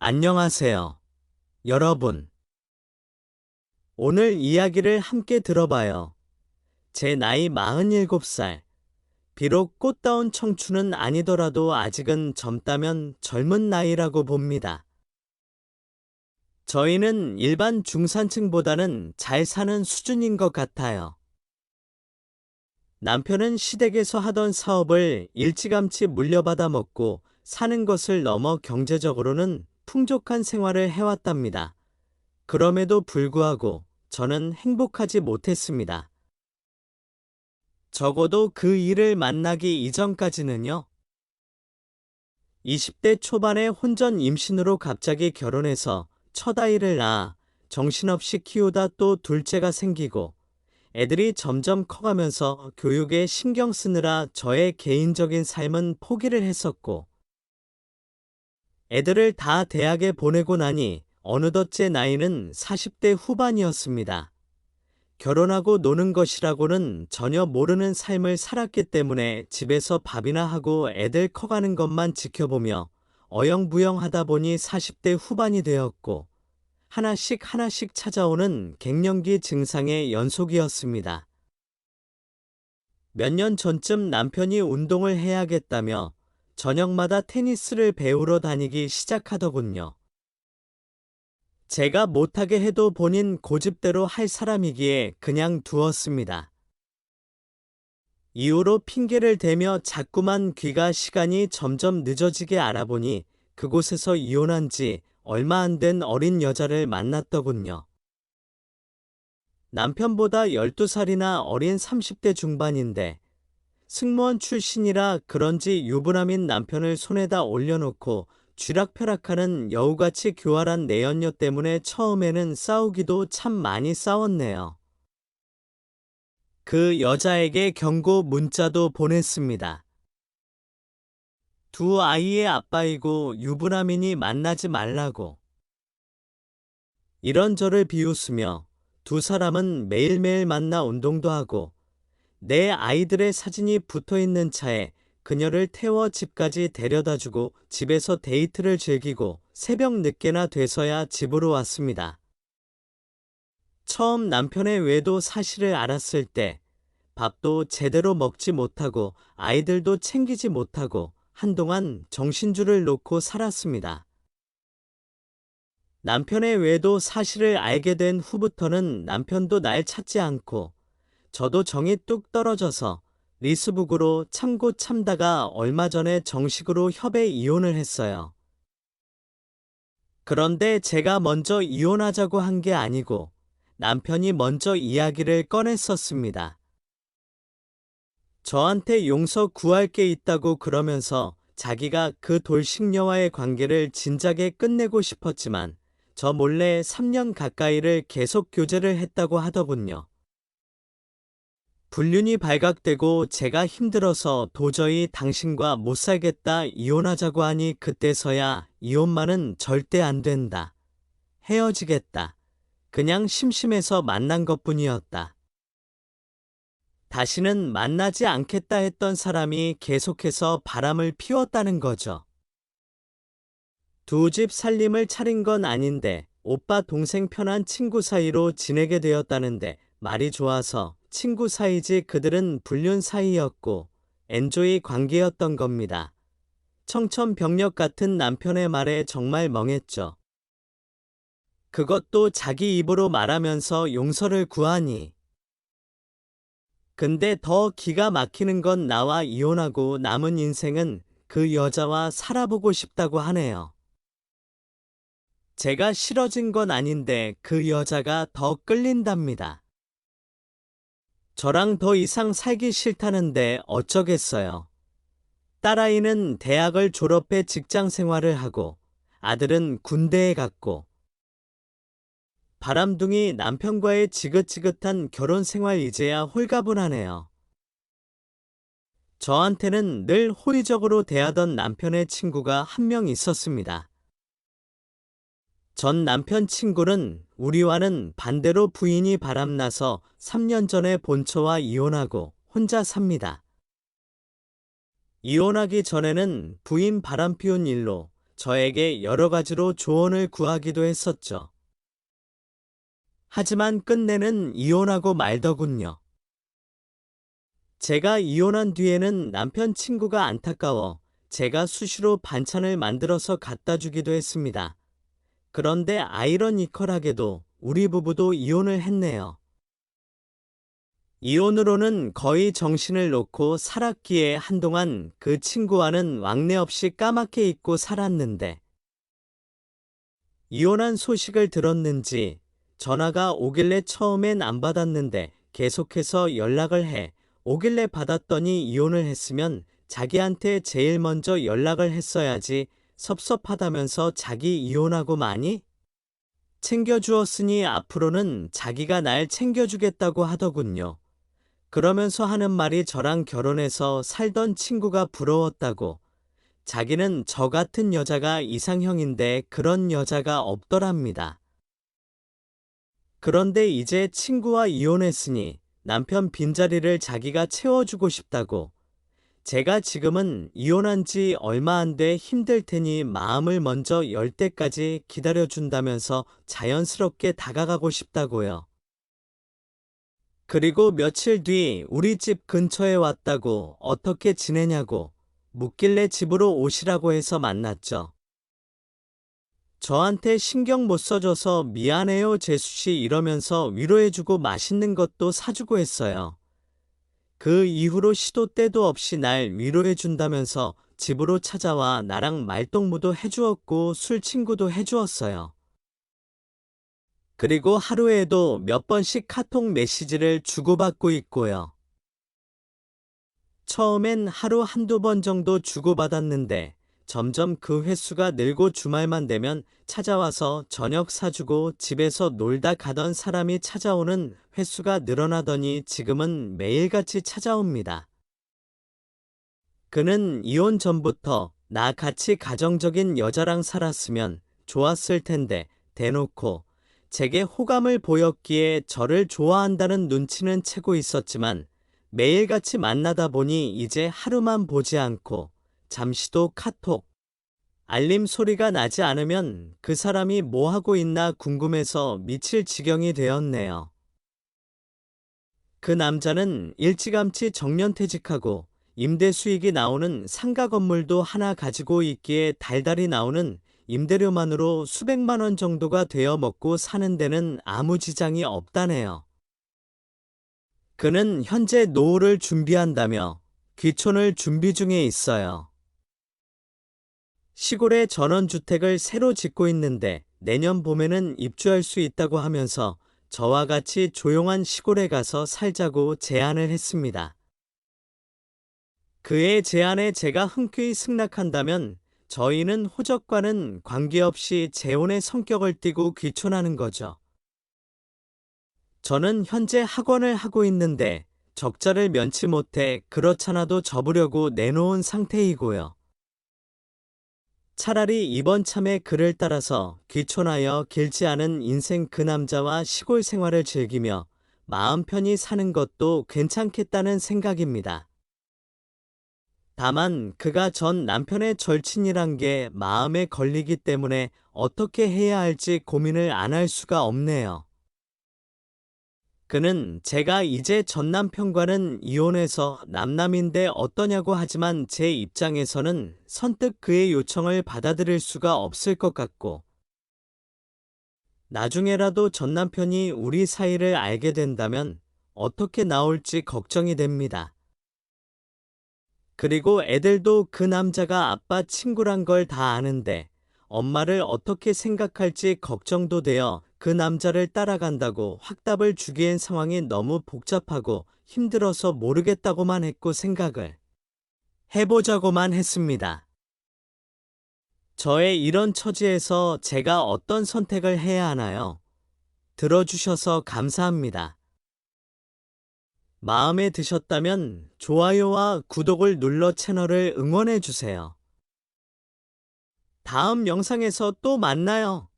안녕하세요, 여러분. 오늘 이야기를 함께 들어봐요. 제 나이 47살. 비록 꽃다운 청춘은 아니더라도 아직은 젊다면 젊은 나이라고 봅니다. 저희는 일반 중산층보다는 잘 사는 수준인 것 같아요. 남편은 시댁에서 하던 사업을 일찌감치 물려받아 먹고 사는 것을 넘어 경제적으로는 풍족한 생활을 해왔답니다. 그럼에도 불구하고 저는 행복하지 못했습니다. 적어도 그 일을 만나기 이전까지는요. 20대 초반에 혼전 임신으로 갑자기 결혼해서 첫 아이를 낳아 정신없이 키우다 또 둘째가 생기고 애들이 점점 커가면서 교육에 신경 쓰느라 저의 개인적인 삶은 포기를 했었고 애들을 다 대학에 보내고 나니 어느덧 제 나이는 40대 후반이었습니다. 결혼하고 노는 것이라고는 전혀 모르는 삶을 살았기 때문에 집에서 밥이나 하고 애들 커가는 것만 지켜보며 어영부영하다 보니 40대 후반이 되었고 하나씩 하나씩 찾아오는 갱년기 증상의 연속이었습니다. 몇 년 전쯤 남편이 운동을 해야겠다며 저녁마다 테니스를 배우러 다니기 시작하더군요. 제가 못하게 해도 본인 고집대로 할 사람이기에 그냥 두었습니다. 이후로 핑계를 대며 자꾸만 귀가 시간이 점점 늦어지게 알아보니 그곳에서 이혼한 지 얼마 안 된 어린 여자를 만났더군요. 남편보다 12살이나 어린 30대 중반인데 승무원 출신이라 그런지 유부남인 남편을 손에다 올려놓고 쥐락펴락하는 여우같이 교활한 내연녀 때문에 처음에는 싸우기도 참 많이 싸웠네요. 그 여자에게 경고 문자도 보냈습니다. 두 아이의 아빠이고 유부남이니 만나지 말라고. 이런저를 비웃으며 두 사람은 매일매일 만나 운동도 하고 내 아이들의 사진이 붙어있는 차에 그녀를 태워 집까지 데려다주고 집에서 데이트를 즐기고 새벽 늦게나 돼서야 집으로 왔습니다. 처음 남편의 외도 사실을 알았을 때 밥도 제대로 먹지 못하고 아이들도 챙기지 못하고 한동안 정신줄을 놓고 살았습니다. 남편의 외도 사실을 알게 된 후부터는 남편도 날 찾지 않고 저도 정이 뚝 떨어져서 리스북으로 참고 참다가 얼마 전에 정식으로 협의 이혼을 했어요. 그런데 제가 먼저 이혼하자고 한 게 아니고 남편이 먼저 이야기를 꺼냈었습니다. 저한테 용서 구할 게 있다고 그러면서 자기가 그 돌싱녀와의 관계를 진작에 끝내고 싶었지만 저 몰래 3년 가까이를 계속 교제를 했다고 하더군요. 불륜이 발각되고 제가 힘들어서 도저히 당신과 못 살겠다 이혼하자고 하니 그때서야 이혼만은 절대 안 된다. 헤어지겠다. 그냥 심심해서 만난 것뿐이었다. 다시는 만나지 않겠다 했던 사람이 계속해서 바람을 피웠다는 거죠. 두 집 살림을 차린 건 아닌데 오빠 동생 편한 친구 사이로 지내게 되었다는데 말이 좋아서 친구 사이지 그들은 불륜 사이였고 엔조이 관계였던 겁니다. 청천벽력 같은 남편의 말에 정말 멍했죠. 그것도 자기 입으로 말하면서 용서를 구하니. 근데 더 기가 막히는 건 나와 이혼하고 남은 인생은 그 여자와 살아보고 싶다고 하네요. 제가 싫어진 건 아닌데 그 여자가 더 끌린답니다. 저랑 더 이상 살기 싫다는데 어쩌겠어요. 딸아이는 대학을 졸업해 직장 생활을 하고 아들은 군대에 갔고 바람둥이 남편과의 지긋지긋한 결혼 생활 이제야 홀가분하네요. 저한테는 늘 호의적으로 대하던 남편의 친구가 한 명 있었습니다. 전 남편 친구는 우리와는 반대로 부인이 바람나서 3년 전에 본처와 이혼하고 혼자 삽니다. 이혼하기 전에는 부인 바람 피운 일로 저에게 여러 가지로 조언을 구하기도 했었죠. 하지만 끝내는 이혼하고 말더군요. 제가 이혼한 뒤에는 남편 친구가 안타까워 제가 수시로 반찬을 만들어서 갖다 주기도 했습니다. 그런데 아이러니컬하게도 우리 부부도 이혼을 했네요. 이혼으로는 거의 정신을 놓고 살았기에 한동안 그 친구와는 왕래 없이 까맣게 잊고 살았는데 이혼한 소식을 들었는지 전화가 오길래 처음엔 안 받았는데 계속해서 연락을 해 오길래 받았더니 이혼을 했으면 자기한테 제일 먼저 연락을 했어야지 섭섭하다면서 자기 이혼하고 많이 챙겨주었으니 앞으로는 자기가 날 챙겨주겠다고 하더군요. 그러면서 하는 말이 저랑 결혼해서 살던 친구가 부러웠다고. 자기는 저 같은 여자가 이상형인데 그런 여자가 없더랍니다. 그런데 이제 친구와 이혼했으니 남편 빈자리를 자기가 채워주고 싶다고. 제가 지금은 이혼한 지 얼마 안 돼 힘들 테니 마음을 먼저 열 때까지 기다려준다면서 자연스럽게 다가가고 싶다고요. 그리고 며칠 뒤 우리 집 근처에 왔다고 어떻게 지내냐고 묻길래 집으로 오시라고 해서 만났죠. 저한테 신경 못 써줘서 미안해요 재수씨 이러면서 위로해주고 맛있는 것도 사주고 했어요. 그 이후로 시도 때도 없이 날 위로해준다면서 집으로 찾아와 나랑 말동무도 해주었고 술 친구도 해주었어요. 그리고 하루에도 몇 번씩 카톡 메시지를 주고받고 있고요. 처음엔 하루 한두 번 정도 주고받았는데 점점 그 횟수가 늘고 주말만 되면 찾아와서 저녁 사주고 집에서 놀다 가던 사람이 찾아오는 횟수가 늘어나더니 지금은 매일같이 찾아옵니다. 그는 이혼 전부터 나 같이 가정적인 여자랑 살았으면 좋았을 텐데 대놓고 제게 호감을 보였기에 저를 좋아한다는 눈치는 채고 있었지만 매일같이 만나다 보니 이제 하루만 보지 않고 잠시도 카톡, 알림 소리가 나지 않으면 그 사람이 뭐 하고 있나 궁금해서 미칠 지경이 되었네요. 그 남자는 일찌감치 정년퇴직하고 임대 수익이 나오는 상가 건물도 하나 가지고 있기에 달달이 나오는 임대료만으로 수백만 원 정도가 되어 먹고 사는 데는 아무 지장이 없다네요. 그는 현재 노후를 준비한다며 귀촌을 준비 중에 있어요. 시골에 전원주택을 새로 짓고 있는데 내년 봄에는 입주할 수 있다고 하면서 저와 같이 조용한 시골에 가서 살자고 제안을 했습니다. 그의 제안에 제가 흔쾌히 승낙한다면 저희는 호적과는 관계없이 재혼의 성격을 띠고 귀촌하는 거죠. 저는 현재 학원을 하고 있는데 적자를 면치 못해 그렇잖아도 접으려고 내놓은 상태이고요. 차라리 이번 참에 그를 따라서 귀촌하여 길지 않은 인생 그 남자와 시골 생활을 즐기며 마음 편히 사는 것도 괜찮겠다는 생각입니다. 다만 그가 전 남편의 절친이란 게 마음에 걸리기 때문에 어떻게 해야 할지 고민을 안 할 수가 없네요. 그는 제가 이제 전 남편과는 이혼해서 남남인데 어떠냐고 하지만 제 입장에서는 선뜻 그의 요청을 받아들일 수가 없을 것 같고 나중에라도 전 남편이 우리 사이를 알게 된다면 어떻게 나올지 걱정이 됩니다. 그리고 애들도 그 남자가 아빠 친구란 걸 다 아는데 엄마를 어떻게 생각할지 걱정도 되어 그 남자를 따라간다고 확답을 주기엔 상황이 너무 복잡하고 힘들어서 모르겠다고만 했고 생각을 해보자고만 했습니다. 저의 이런 처지에서 제가 어떤 선택을 해야 하나요? 들어주셔서 감사합니다. 마음에 드셨다면 좋아요와 구독을 눌러 채널을 응원해주세요. 다음 영상에서 또 만나요.